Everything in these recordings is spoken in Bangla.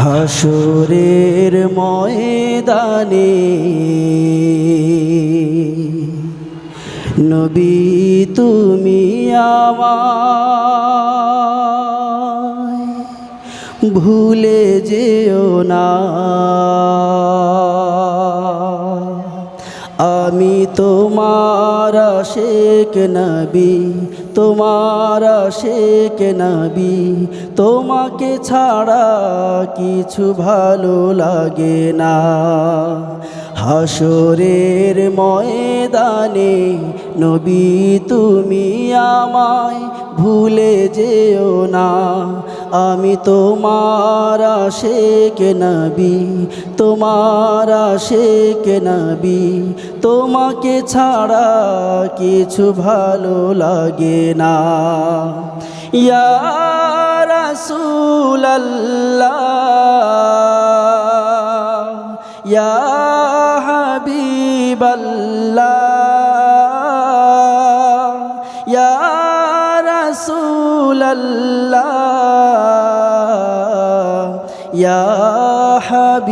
হাসরের ময়দানে নবী তুমি আমায় ভুলে যেও না। আমি তোমার আশিক নবী, তোমার আশিক নবী, তোমাকে ছাড়া কিছু ভালো লাগে না। হাসরের ময়দানে নবী তুমি আমায় ভুলে যেও না। আমি তোমার আশিক নবী, তোমার আশিক নবী, তোমাকে ছাড়া কিছু ভালো লাগে না। ইয়া রাসূলুল্লাহ, ইয়া হাবিবাল্লাহ, ইয়া রাসূলুল্লাহ, ইয়া হাবিবাল্লাহ।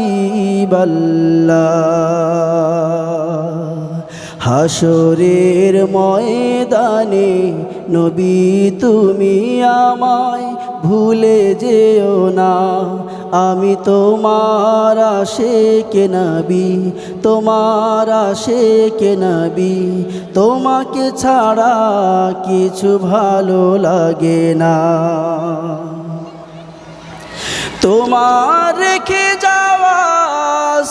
হাসরের ময়দানে নবী তুমি আমায় ভুলে যেও না। আমি তোমার আশিক নবী, তোমার আশিক নবী, তোমাকে ছাড়া কিছু ভালো লাগে না। তোমার রেখে যাওয়া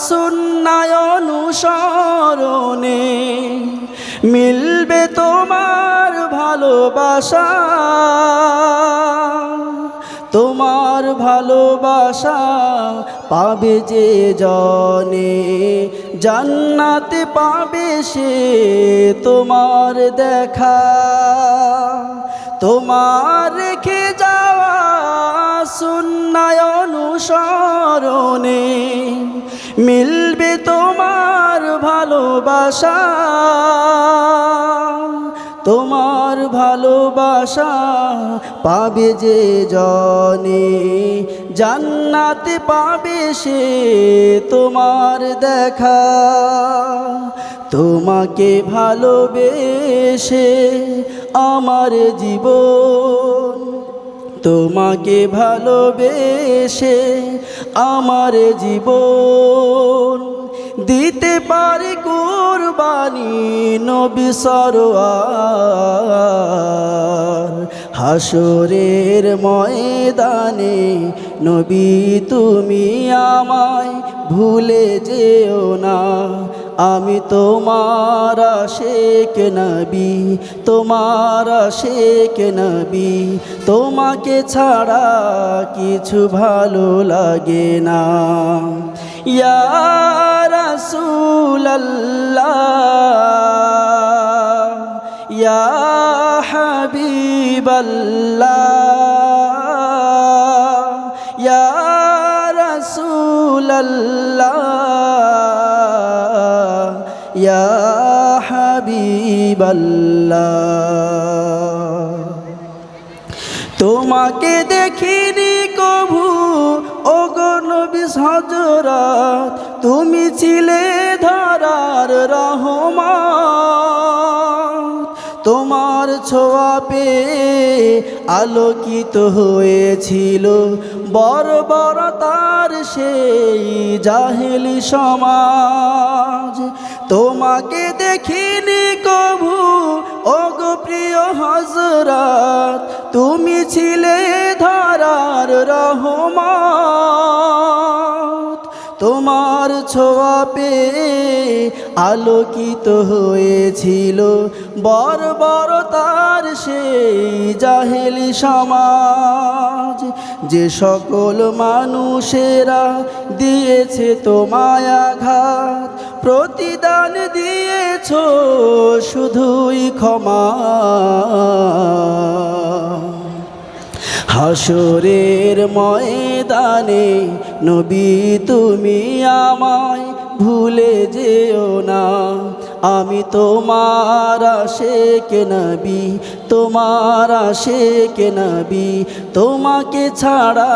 সুন্নাহ অনুসরণে মিলবে তোমার ভালোবাসা। তোমার ভালোবাসা পাবে যে জনে, জান্নাতে পাবে সে তোমার দেখা। তোমার রেখে যাওয়া সুন্নাহ অনুসরণে মিলবে তোমার ভালোবাসা। তোমার ভালোবাসা পাবে যে জনে, জান্নাতে পাবে সে তোমার দেখা। তোমাকে ভালোবেসে আমার জীবন, তোমাকে ভালোবেসে আমার জীবন দিতে পারি কুরবানি নবী সরওয়ার। হাসরের ময়দানে নবী তুমি আমায় ভুলে যেও না। আমি তোমার আশিক নবী, তোমার আশিক নবী, তোমাকে ছাড়া কিছু ভালো লাগে না। ইয়া রাসূলুল্লাহ, ইয়া হাবিবাল্লাহ, ইয়া রাসূলুল্লাহ, ইয়া হাবিবাল্লাহ। তোমাকে দেখিনি কভু ওগো নবী হযরত, তুমি ছিলে ধরার রহমত। তোমার ছোঁয়া পেয়ে আলোকিত হয়েছিল বর্বরতার সেই জাহেলি সমাজ। তোমাকে দেখিনি কভু ওগো প্রিয় হযরত, তুমি ছিলে ধরার রহমত। তোমার ছোঁয়া পেয়ে আলোকিত হয়েছিল বর্বরতার সেই জাহেলি সমাজ। যে সকল মানুষেরা দিয়েছে তোমায় আঘাত, প্রতিদান দিয়েছ শুধুই ক্ষমা। হাসরের ময়দানে নবী তুমি আমায় ভুলে যেও না। আমি তোমার আশিক নবী, তোমার আশিক নবী, তোমাকে ছাড়া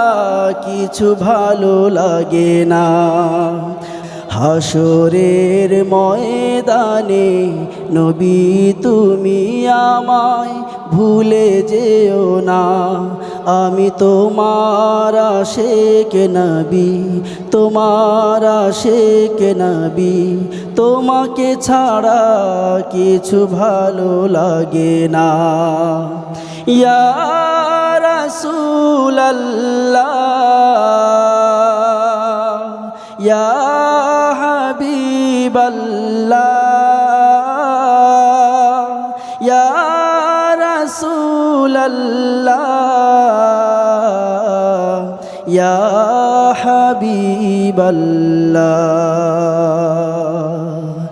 কিছু ভালো লাগে না। হাসরের ময়দানে নবী তুমি আমায় ভুলে যেও না। আমি তোমার আশিক নবী, তোমার আশিক নবী, তোমাকে ছাড়া কিছু ভালো লাগে না। ইয়া রাসূলাল্লাহ, ইয়া হাবিবাল্লাহ, ইয়া রাসূলাল্লাহ, ইয়া হাবিবাল্লাহ।